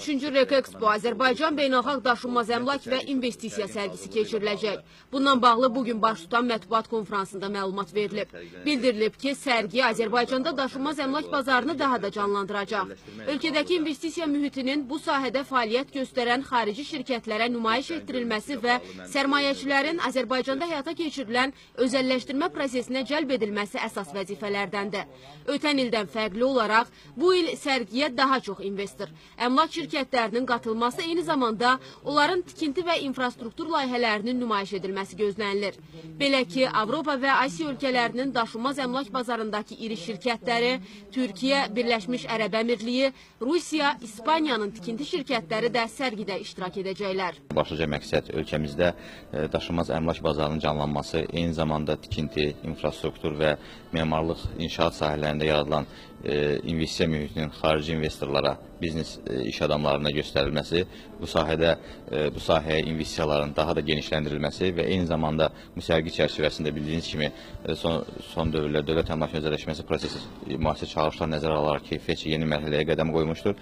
3-cü Rek-Expo Azərbaycan Beynəlxalq Daşınmaz Əmlak və İnvestisiya sərgisi keçiriləcək. Bundan bağlı bugün baş tutan mətbuat konfransında məlumat verilib. Bildirilib ki, sərgi Azərbaycanda daşınmaz əmlak bazarını daha da canlandıracaq. Ölkədəki investisiya mühitinin bu sahədə fəaliyyət göstərən xarici şirkətlərə nümayiş etdirilməsi və sərmayəçilərin Azərbaycanda həyata keçirilən özəlləşdirmə prosesinə cəlb edilməsi əsas vəzifələrdəndir. Ötən ildən fərqli olaraq bu il sərgiyə daha çox investor, əmlak şirkətlərinin qatılması, eyni zamanda onların tikinti və infrastruktur layihələrinin nümayiş edilməsi gözlənilir. Belə ki, Avropa və Asiya ölkələrinin daşınmaz əmlak bazarındakı iri şirkətləri, Türkiyə, Birləşmiş Ərəb Əmirliyi, Rusiya, İspaniyanın tikinti şirkətləri də sərgidə iştirak edəcəklər. Başlıca məqsəd ölkəmizdə daşınmaz əmlak bazarının canlanması, eyni zamanda tikinti, infrastruktur və memarlıq inşaat sahələrində yaradılan investisiya mühitinin xarici investorlara, biznes iş adamlarına göstərilməsi, bu sahəyə investisiyaların daha da genişləndirilməsi və eyni zamanda bu sərgi çərçivəsində bildiyiniz kimi son dövrlər dövlət əmlak özəlləşməsi prosesi müasir çağırışlar nəzərə alaraq keyfiyyətçi yeni mərhələyə qədəm qoymuşdur.